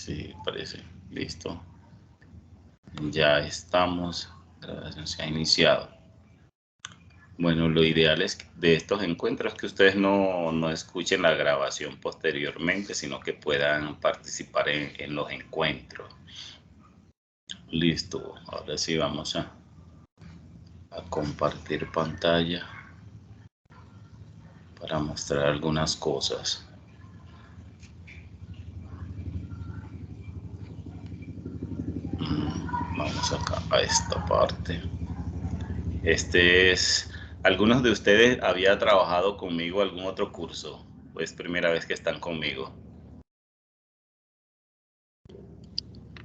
Sí, parece. Listo. Ya estamos. La grabación se ha iniciado. Bueno, lo ideal es de estos encuentros que ustedes no escuchen la grabación posteriormente, sino que puedan participar en los encuentros. Listo. Ahora sí vamos a compartir pantalla para mostrar algunas cosas. Vamos acá a esta parte. ¿Algunos de ustedes había trabajado conmigo algún otro curso? ¿O es primera vez que están conmigo?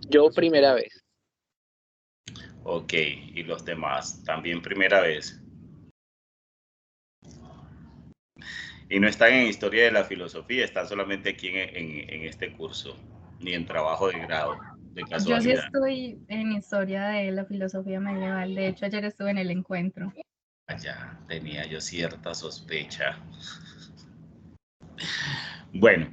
Yo primera vez. Ok, ¿y los demás? ¿También primera vez? Y no están en historia de la filosofía, están solamente aquí en este curso, ni en trabajo de grado, de Yo sí casualidad. estoy en historia de la filosofía medieval. De hecho, ayer estuve en el encuentro. Ya tenía yo cierta sospecha. Bueno,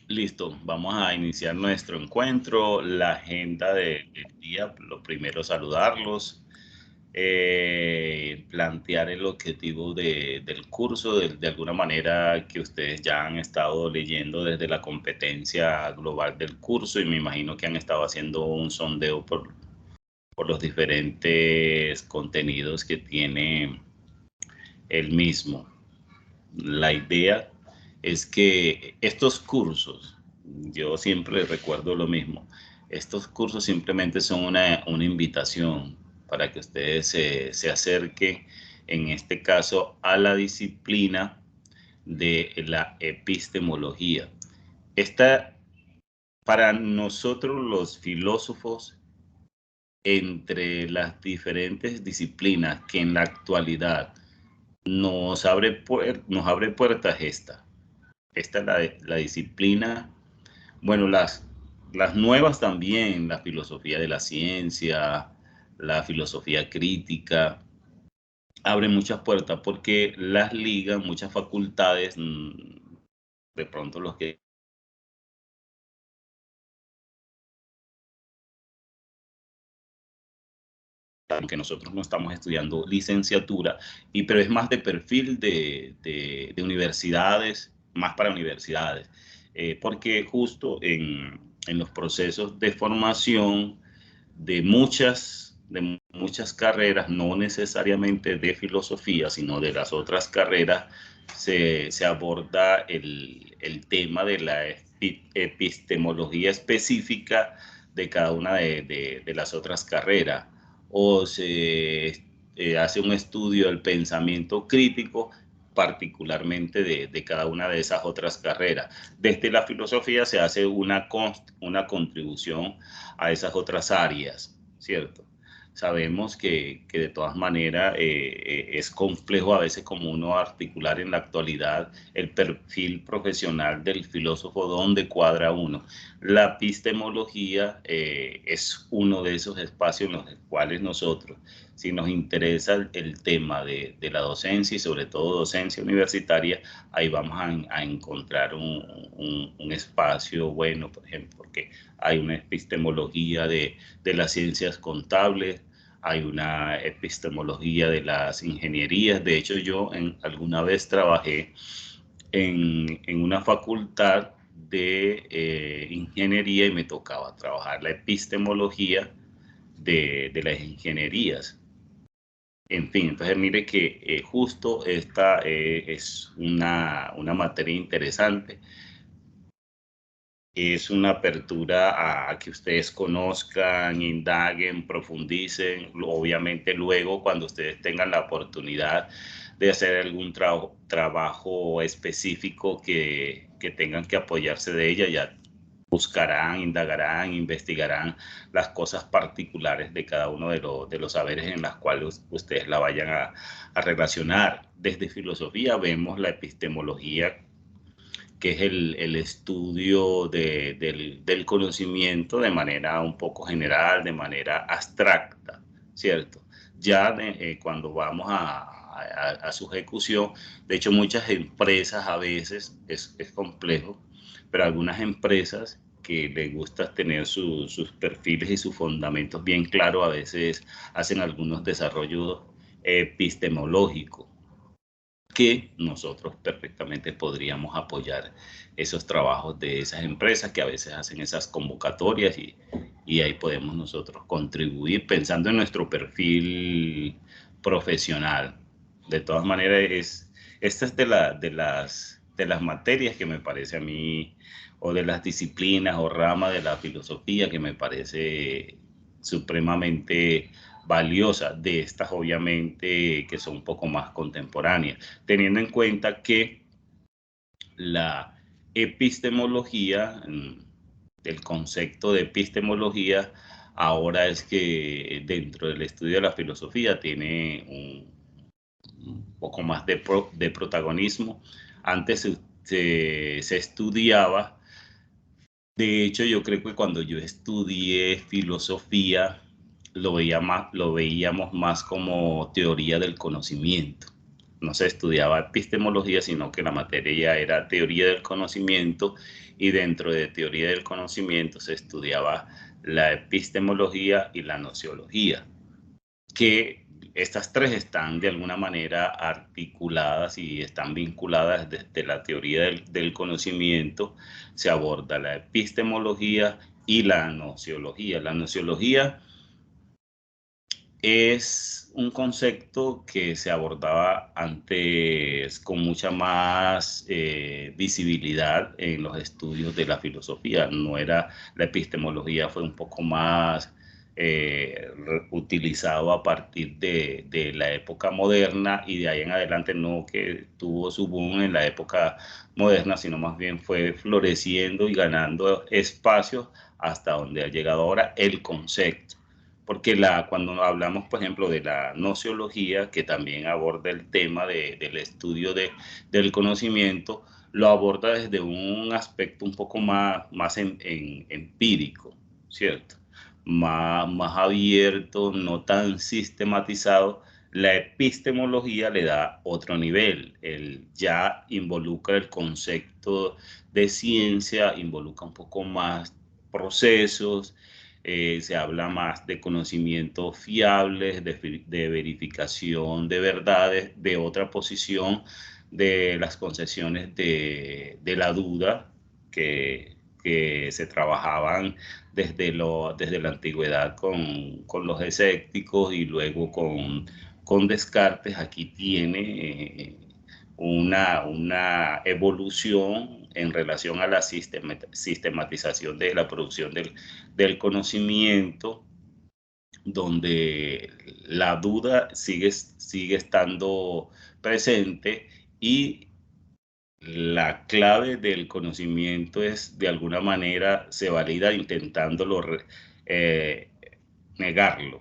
listo, vamos a iniciar nuestro encuentro. La agenda del día, lo primero saludarlos, plantear el objetivo del curso, de alguna manera que ustedes ya han estado leyendo desde la competencia global del curso y me imagino que han estado haciendo un sondeo por los diferentes contenidos que tiene el mismo. La idea es que estos cursos, yo siempre recuerdo lo mismo, estos cursos simplemente son una invitación para que ustedes se acerquen, en este caso, a la disciplina de la epistemología. Esta, para nosotros los filósofos, entre las diferentes disciplinas que en la actualidad nos abre puertas esta. Esta es la disciplina, bueno, las nuevas también, la filosofía de la ciencia, la filosofía crítica, abre muchas puertas porque las ligan muchas facultades, de pronto los que aunque nosotros no estamos estudiando licenciatura, pero es más de perfil de universidades, más para universidades, porque justo en los procesos de formación de muchas carreras, no necesariamente de filosofía, sino de las otras carreras, se aborda el tema de la epistemología específica de cada una de las otras carreras, o se hace un estudio del pensamiento crítico, particularmente de cada una de esas otras carreras. Desde la filosofía se hace una contribución a esas otras áreas, ¿cierto? Sabemos que de todas maneras es complejo a veces como uno articular en la actualidad el perfil profesional del filósofo, donde cuadra uno. La epistemología es uno de esos espacios en los cuales nosotros, si nos interesa el tema de la docencia y sobre todo docencia universitaria, ahí vamos a encontrar un espacio bueno, por ejemplo, porque hay una epistemología de las ciencias contables, hay una epistemología de las ingenierías. De hecho, yo alguna vez trabajé en una facultad de ingeniería y me tocaba trabajar la epistemología de las ingenierías. En fin, entonces mire que justo esta es una materia interesante. Es una apertura a que ustedes conozcan, indaguen, profundicen. Obviamente luego, cuando ustedes tengan la oportunidad de hacer algún trabajo específico que tengan que apoyarse de ella, ya buscarán, indagarán, investigarán las cosas particulares de cada uno de los saberes en las cuales ustedes la vayan a relacionar. Desde filosofía vemos la epistemología, que es el estudio del conocimiento de manera un poco general, de manera abstracta, ¿cierto? Ya cuando vamos a su ejecución, de hecho muchas empresas a veces, es complejo, pero algunas empresas que les gusta tener sus perfiles y sus fundamentos bien claros, a veces hacen algunos desarrollos epistemológicos que nosotros perfectamente podríamos apoyar esos trabajos de esas empresas que a veces hacen esas convocatorias y ahí podemos nosotros contribuir pensando en nuestro perfil profesional. De todas maneras, esta es de las materias que me parece a mí, o de las disciplinas o ramas de la filosofía que me parece supremamente valiosa, de estas obviamente que son un poco más contemporáneas, teniendo en cuenta que la epistemología, el concepto de epistemología, ahora es que dentro del estudio de la filosofía tiene un poco más de protagonismo. Antes se estudiaba, de hecho yo creo que cuando yo estudié filosofía lo veíamos más como teoría del conocimiento. No se estudiaba epistemología, sino que la materia ya era teoría del conocimiento, y dentro de teoría del conocimiento se estudiaba la epistemología y la nociología, que estas tres están de alguna manera articuladas y están vinculadas desde la teoría del conocimiento. Se aborda la epistemología y la nociología. La nociología es un concepto que se abordaba antes con mucha más visibilidad en los estudios de la filosofía. No era, la epistemología fue un poco más utilizado a partir de la época moderna, y de ahí en adelante no que tuvo su boom en la época moderna, sino más bien fue floreciendo y ganando espacios hasta donde ha llegado ahora el concepto. Porque cuando hablamos, por ejemplo, de la nociología, que también aborda el tema del estudio del conocimiento, lo aborda desde un aspecto un poco más empírico, ¿cierto? Más abierto, no tan sistematizado. La epistemología le da otro nivel, ya involucra el concepto de ciencia, involucra un poco más procesos. Se habla más de conocimientos fiables, de verificación de verdades, de otra posición de las concesiones de la duda que se trabajaban desde la antigüedad con los escépticos y luego con Descartes. Aquí tiene una evolución en relación a la sistematización de la producción del conocimiento, donde la duda sigue estando presente, y la clave del conocimiento es, de alguna manera, se valida intentándolo negarlo,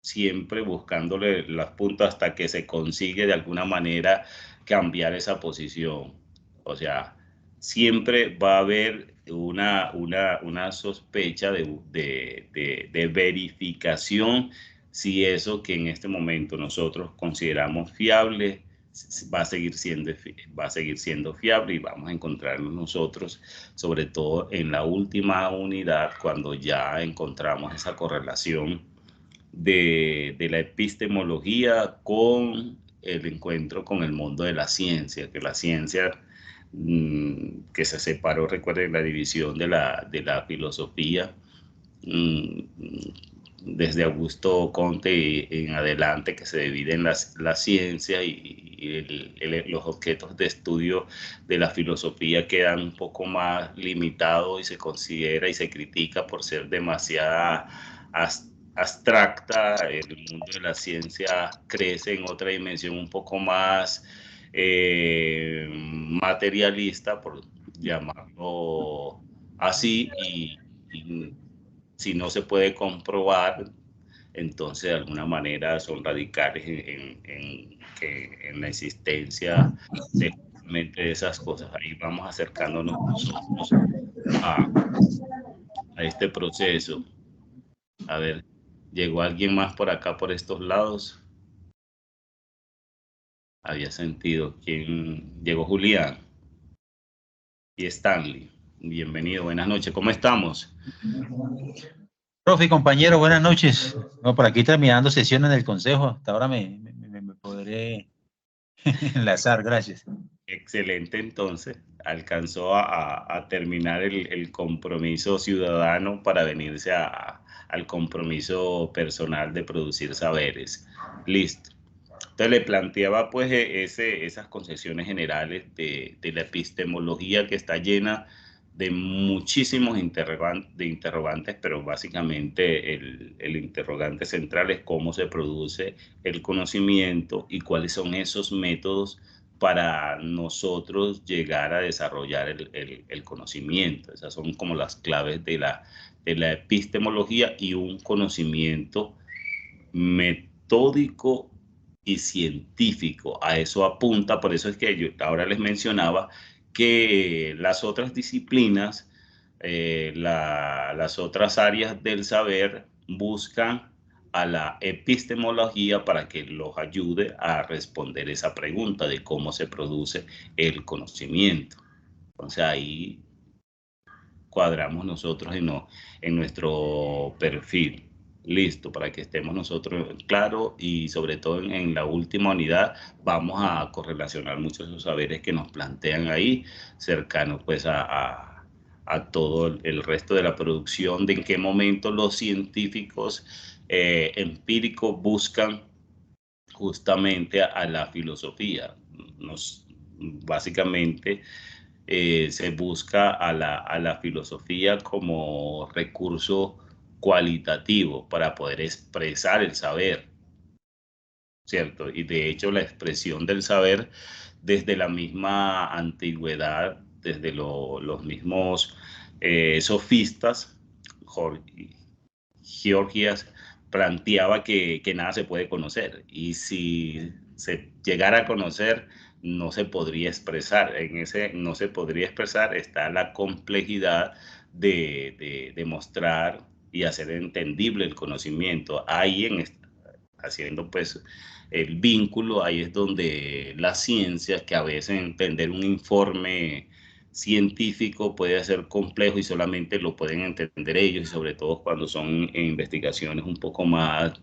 siempre buscándole las puntas hasta que se consigue de alguna manera cambiar esa posición. O sea, siempre va a haber una sospecha de verificación si eso que en este momento nosotros consideramos fiable va a seguir siendo fiable, y vamos a encontrarnos nosotros, sobre todo en la última unidad, cuando ya encontramos esa correlación de la epistemología con el encuentro con el mundo de la ciencia, que la ciencia que se separó, recuerden la división de la filosofía, desde Augusto Comte en adelante, que se divide en la ciencia, y los objetos de estudio de la filosofía quedan un poco más limitados, y se considera y se critica por ser demasiado abstracta. El mundo de la ciencia crece en otra dimensión un poco más materialista, por llamarlo así, y si no se puede comprobar, entonces de alguna manera son radicales en la existencia de esas cosas. Ahí vamos acercándonos nosotros a este proceso. A ver, ¿llegó alguien más por acá, por estos lados? Había sentido. ¿Quién llegó? Julián y Stanley. Bienvenido, buenas noches. ¿Cómo estamos? Profe, compañero, buenas noches. No, por aquí terminando sesiones del consejo. Hasta ahora me podré enlazar, gracias. Excelente, entonces. Alcanzó a terminar el compromiso ciudadano para venirse al compromiso personal de producir saberes. Listo. Entonces le planteaba pues esas concepciones generales de la epistemología que está llena de muchísimos interrogantes, pero básicamente el interrogante central es cómo se produce el conocimiento y cuáles son esos métodos para nosotros llegar a desarrollar el conocimiento. Esas son como las claves de la epistemología y un conocimiento metódico y científico. A eso apunta, por eso es que yo ahora les mencionaba que las otras disciplinas, las otras áreas del saber buscan a la epistemología para que los ayude a responder esa pregunta de cómo se produce el conocimiento. Entonces ahí cuadramos nosotros en nuestro perfil. Listo, para que estemos nosotros claros y sobre todo en la última unidad vamos a correlacionar muchos de esos saberes que nos plantean ahí, cercanos pues a todo el resto de la producción, de en qué momento los científicos empíricos buscan justamente a la filosofía. Básicamente se busca a la filosofía como recurso cualitativo para poder expresar el saber, ¿cierto? Y de hecho la expresión del saber desde la misma antigüedad, desde los mismos sofistas, Georgias planteaba que nada se puede conocer y si se llegara a conocer no se podría expresar. En ese no se podría expresar está la complejidad de mostrar y hacer entendible el conocimiento. Ahí haciendo pues el vínculo, ahí es donde la ciencia, que a veces entender un informe científico puede ser complejo y solamente lo pueden entender ellos, y sobre todo cuando son investigaciones un poco más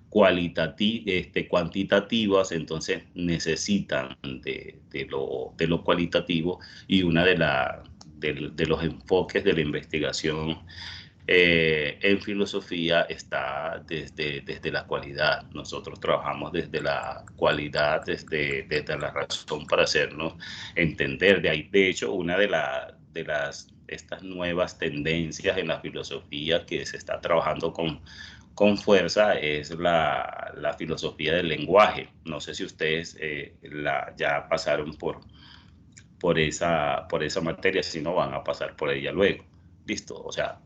cuantitativas, entonces necesitan de lo cualitativo, y una de los enfoques de la investigación en filosofía está desde la cualidad. Nosotros trabajamos desde la cualidad, desde la razón para hacernos entender. De hecho, una de estas nuevas tendencias en la filosofía que se está trabajando con fuerza es la filosofía del lenguaje. No sé si ustedes ya pasaron por esa materia, si no van a pasar por ella luego. Listo, o sea,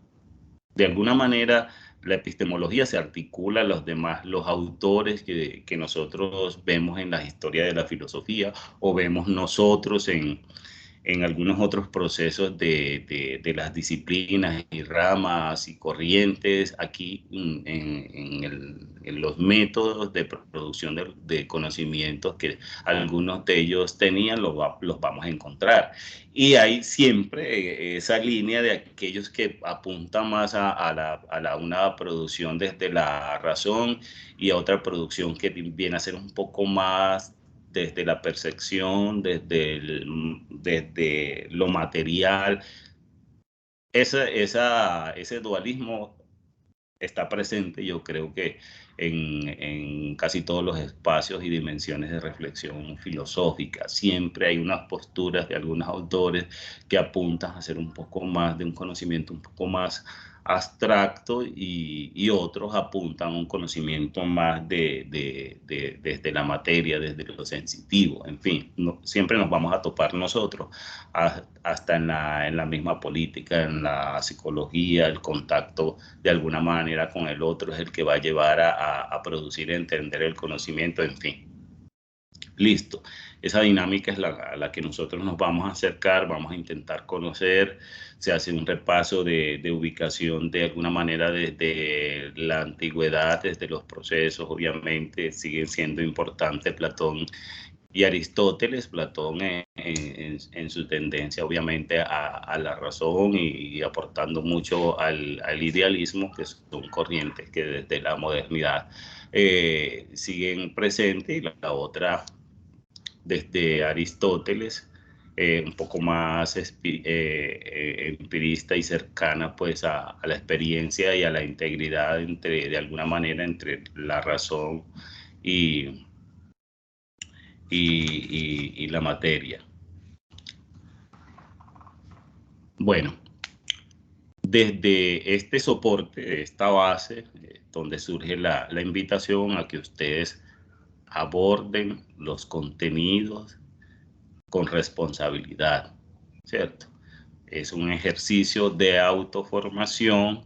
de alguna manera la epistemología se articula a los autores que nosotros vemos en la historia de la filosofía o vemos nosotros en algunos otros procesos de las disciplinas y ramas y corrientes. Aquí en los métodos de producción de conocimientos que algunos de ellos tenían, los vamos a encontrar. Y hay siempre esa línea de aquellos que apuntan más a una producción desde la razón y a otra producción que viene a ser un poco más desde la percepción, desde lo material. Ese dualismo está presente, yo creo que en casi todos los espacios y dimensiones de reflexión filosófica. Siempre hay unas posturas de algunos autores que apuntan a hacer un poco más de un conocimiento un poco más abstracto, y otros apuntan a un conocimiento más desde la materia, desde lo sensitivo. En fin, siempre nos vamos a topar nosotros, hasta en la misma política, en la psicología. El contacto de alguna manera con el otro es el que va a llevar a producir y entender el conocimiento, en fin. Listo. Esa dinámica es a la que nosotros nos vamos a acercar, vamos a intentar conocer. Se hace un repaso de ubicación de alguna manera desde la antigüedad, desde los procesos. Obviamente siguen siendo importantes Platón y Aristóteles, Platón en su tendencia obviamente a la razón y aportando mucho al idealismo, que son corrientes que desde la modernidad siguen presentes, y la otra desde Aristóteles, un poco más empirista y cercana pues a la experiencia y a la integridad de alguna manera entre la razón y, y la materia. Bueno, desde este soporte, esta base, donde surge la invitación a que ustedes aborden los contenidos con responsabilidad, ¿cierto? Es un ejercicio de autoformación,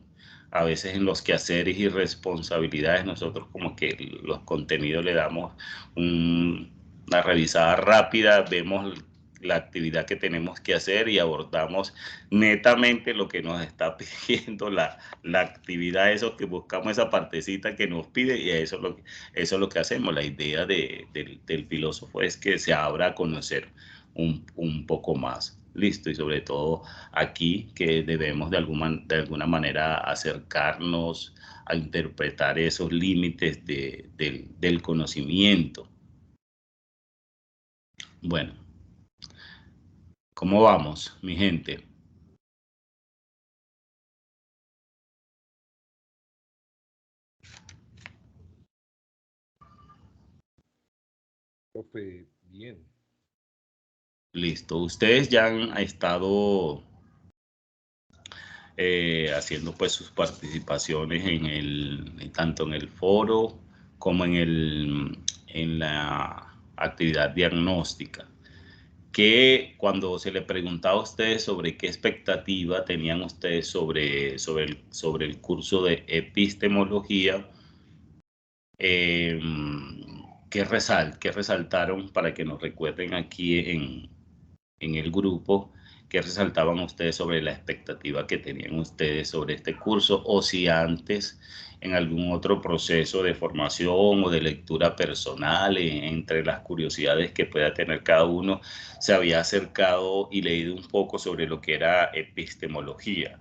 a veces en los quehaceres y responsabilidades nosotros como que los contenidos le damos una revisada rápida, vemos la actividad que tenemos que hacer y abordamos netamente lo que nos está pidiendo la actividad, eso que buscamos, esa partecita que nos pide, y eso es lo que hacemos. La idea del filósofo es que se abra a conocer un poco más. Listo, y sobre todo aquí que debemos de alguna manera acercarnos a interpretar esos límites del conocimiento. Bueno, ¿cómo vamos, mi gente? Profe, bien. Listo, ustedes ya han estado haciendo pues sus participaciones tanto en el foro como en la actividad diagnóstica, que cuando se le preguntaba a ustedes sobre qué expectativa tenían ustedes sobre el curso de epistemología, ¿qué resaltaron para que nos recuerden aquí en el grupo? ¿Qué resaltaban ustedes sobre la expectativa que tenían ustedes sobre este curso, o si antes en algún otro proceso de formación o de lectura personal, entre las curiosidades que pueda tener cada uno, se había acercado y leído un poco sobre lo que era epistemología?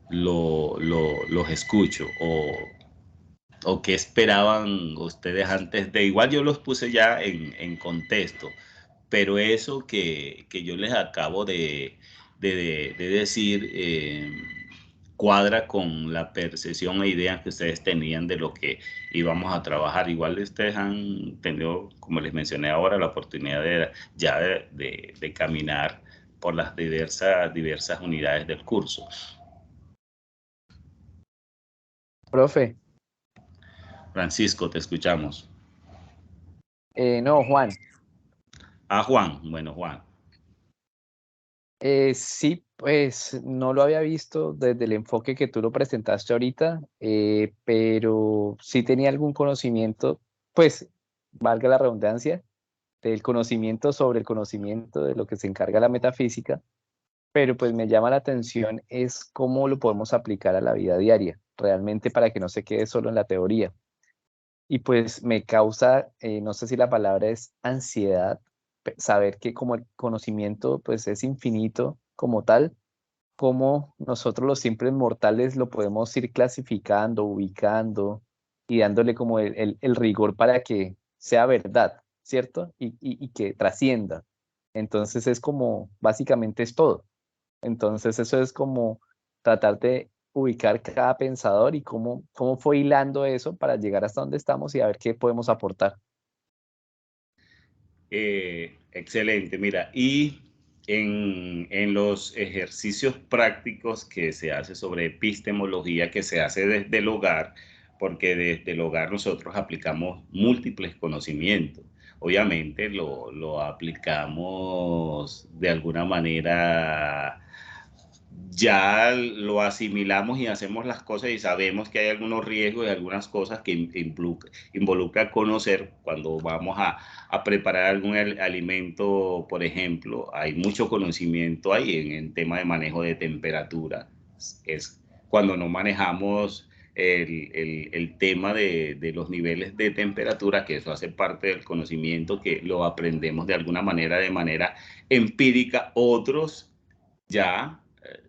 Los escucho, o qué esperaban ustedes antes de. Igual yo los puse ya en contexto, pero eso que yo les acabo de decir cuadra con la percepción e ideas que ustedes tenían de lo que íbamos a trabajar. Igual ustedes han tenido, como les mencioné ahora, la oportunidad de caminar por las diversas unidades del curso. Profe, Francisco, te escuchamos. no, Juan. Juan. Bueno, Juan. Sí, pues no lo había visto desde el enfoque que tú lo presentaste ahorita, pero sí tenía algún conocimiento, pues, valga la redundancia, del conocimiento sobre el conocimiento de lo que se encarga la metafísica, pero pues me llama la atención es cómo lo podemos aplicar a la vida diaria, realmente para que no se quede solo en la teoría. Y pues me causa, no sé si la palabra es ansiedad, saber que como el conocimiento pues es infinito como tal, cómo nosotros los simples mortales lo podemos ir clasificando, ubicando y dándole como el rigor para que sea verdad, ¿cierto? Y que trascienda. Entonces es como, básicamente es todo. Entonces eso es como tratar de ubicar cada pensador y cómo fue hilando eso para llegar hasta donde estamos y a ver qué podemos aportar. Excelente, mira, y en los ejercicios prácticos que se hace sobre epistemología, que se hace desde el hogar, porque desde el hogar nosotros aplicamos múltiples conocimientos. Obviamente lo aplicamos de alguna manera, ya lo asimilamos y hacemos las cosas y sabemos que hay algunos riesgos y algunas cosas que involucra conocer cuando vamos a preparar algún alimento, por ejemplo. Hay mucho conocimiento ahí en el tema de manejo de temperatura. Es cuando no manejamos el tema de los niveles de temperatura, que eso hace parte del conocimiento que lo aprendemos de alguna manera, de manera empírica. Otros ya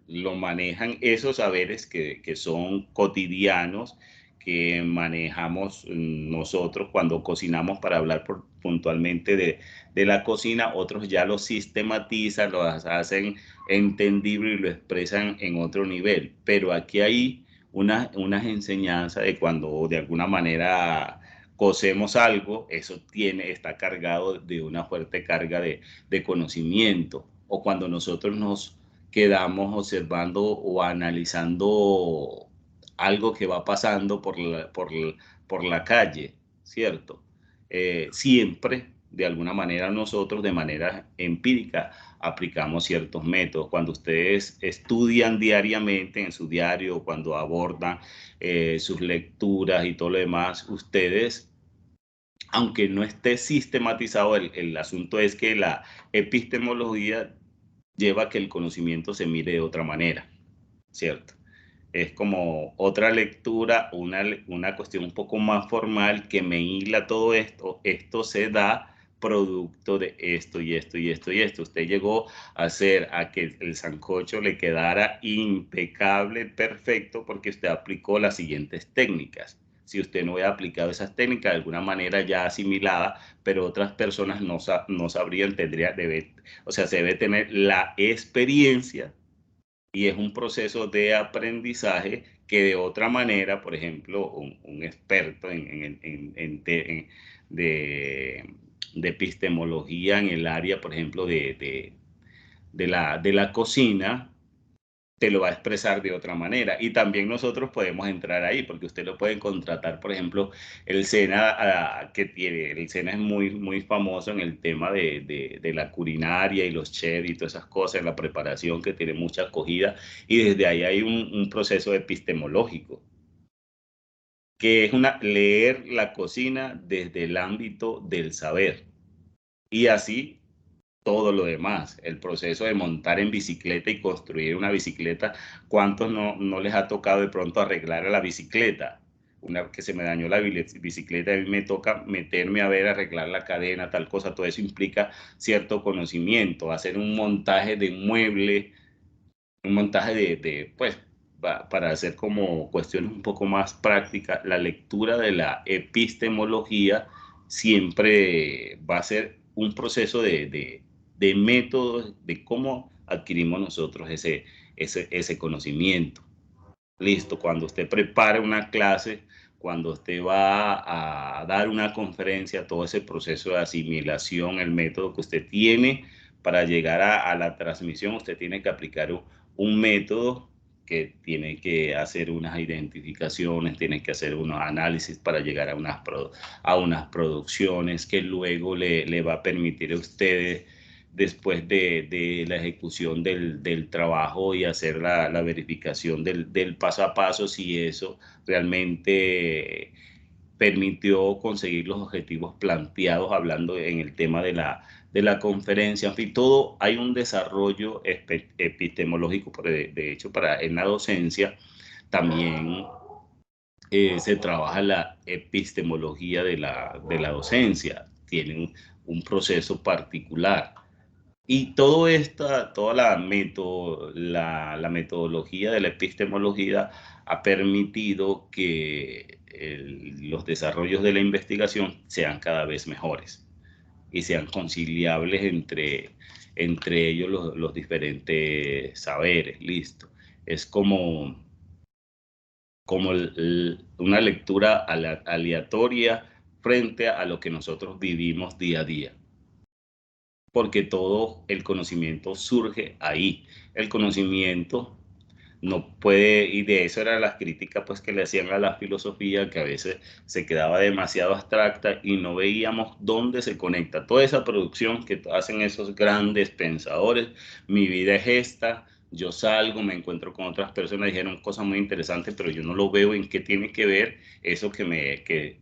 lo manejan esos saberes que son cotidianos, que manejamos nosotros cuando cocinamos, para hablar puntualmente de la cocina. Otros ya lo sistematizan, lo hacen entendible y lo expresan en otro nivel. Pero aquí hay unas enseñanzas de cuando de alguna manera cocemos algo, eso está cargado de una fuerte carga de conocimiento. O cuando nosotros nos quedamos observando o analizando algo que va pasando por la calle, ¿cierto? Siempre, de alguna manera, nosotros, de manera empírica, aplicamos ciertos métodos. Cuando ustedes estudian diariamente en su diario, cuando abordan sus lecturas y todo lo demás, ustedes, aunque no esté sistematizado, el asunto es que la epistemología lleva a que el conocimiento se mire de otra manera, ¿cierto? Es como otra lectura, una cuestión un poco más formal que me hila todo esto. Esto se da producto de esto y esto y esto y esto. Usted llegó a hacer a que el sancocho le quedara impecable, perfecto, porque usted aplicó las siguientes técnicas. Si usted no hubiera aplicado esas técnicas de alguna manera ya asimilada, pero otras personas no sabrían, o sea, se debe tener la experiencia, y es un proceso de aprendizaje que de otra manera, por ejemplo, un experto de epistemología en el área, por ejemplo, de la cocina, te lo va a expresar de otra manera. Y también nosotros podemos entrar ahí, porque usted lo puede contratar. Por ejemplo, el SENA, el SENA es muy famoso en el tema de la culinaria y los chefs y todas esas cosas, la preparación, que tiene mucha acogida, y desde ahí hay un proceso epistemológico, que es leer la cocina desde el ámbito del saber. Y así todo lo demás, el proceso de montar en bicicleta y construir una bicicleta. ¿Cuántos no les ha tocado de pronto arreglar a la bicicleta? Una que se me dañó la bicicleta, a mí me toca meterme a ver, arreglar la cadena, tal cosa. Todo eso implica cierto conocimiento, hacer un montaje de mueble, un montaje pues, para hacer como cuestiones un poco más prácticas. La lectura de la epistemología siempre va a ser un proceso de métodos de cómo adquirimos nosotros ese conocimiento. Listo, cuando usted prepara una clase, cuando usted va a dar una conferencia, todo ese proceso de asimilación, el método que usted tiene para llegar a la transmisión, usted tiene que aplicar un método que tiene que hacer unas identificaciones, tiene que hacer unos análisis para llegar a unas producciones que luego le va a permitir a ustedes, después de la ejecución del trabajo, y hacer la verificación del paso a paso, si eso realmente permitió conseguir los objetivos planteados, hablando en el tema de la conferencia. En fin, todo hay un desarrollo epistemológico. De hecho, en la docencia también se trabaja la epistemología de la docencia. Tiene un proceso particular. Y toda la metodología de la epistemología ha permitido que los desarrollos de la investigación sean cada vez mejores y sean conciliables entre ellos los diferentes saberes. Listo. Es como una lectura aleatoria frente a lo que nosotros vivimos día a día, porque todo el conocimiento surge ahí. El conocimiento no puede, y de eso eran las críticas pues que le hacían a la filosofía, que a veces se quedaba demasiado abstracta y no veíamos dónde se conecta toda esa producción que hacen esos grandes pensadores. Mi vida es esta, yo salgo, me encuentro con otras personas, dijeron cosas muy interesantes, pero yo no lo veo en qué tiene que ver eso que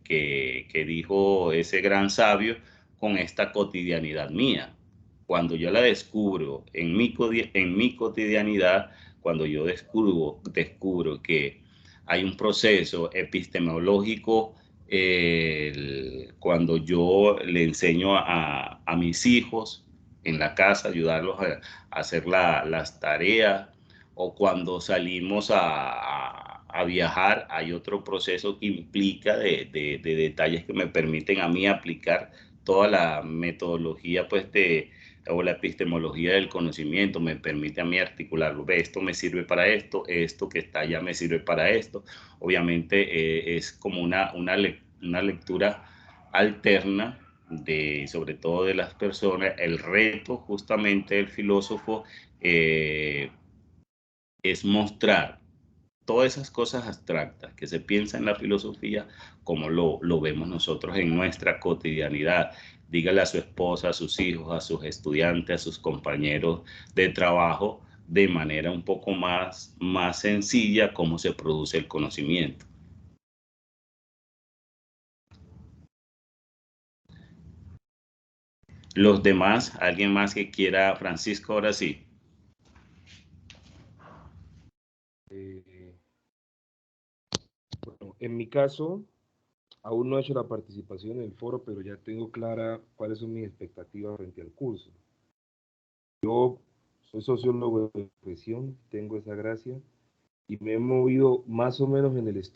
dijo ese gran sabio con esta cotidianidad mía. Cuando yo la descubro en mi cotidianidad, cuando yo descubro que hay un proceso epistemológico cuando yo le enseño a mis hijos en la casa, ayudarlos a hacer las tareas, o cuando salimos a viajar, hay otro proceso que implica de detalles que me permiten a mí aplicar toda la metodología pues o la epistemología del conocimiento, me permite a mí articularlo. Ve, esto me sirve para esto, esto que está allá me sirve para esto. Obviamente es como una lectura alterna sobre todo de las personas. El reto justamente del filósofo es mostrar todas esas cosas abstractas que se piensa en la filosofía, como lo vemos nosotros en nuestra cotidianidad. Dígale a su esposa, a sus hijos, a sus estudiantes, a sus compañeros de trabajo, de manera un poco más sencilla, cómo se produce el conocimiento. Los demás, alguien más que quiera, Francisco, ahora sí. Bueno, en mi caso, aún no he hecho la participación en el foro, pero ya tengo clara cuáles son mis expectativas frente al curso. Yo soy sociólogo de profesión, tengo esa gracia, y me he movido más o menos en el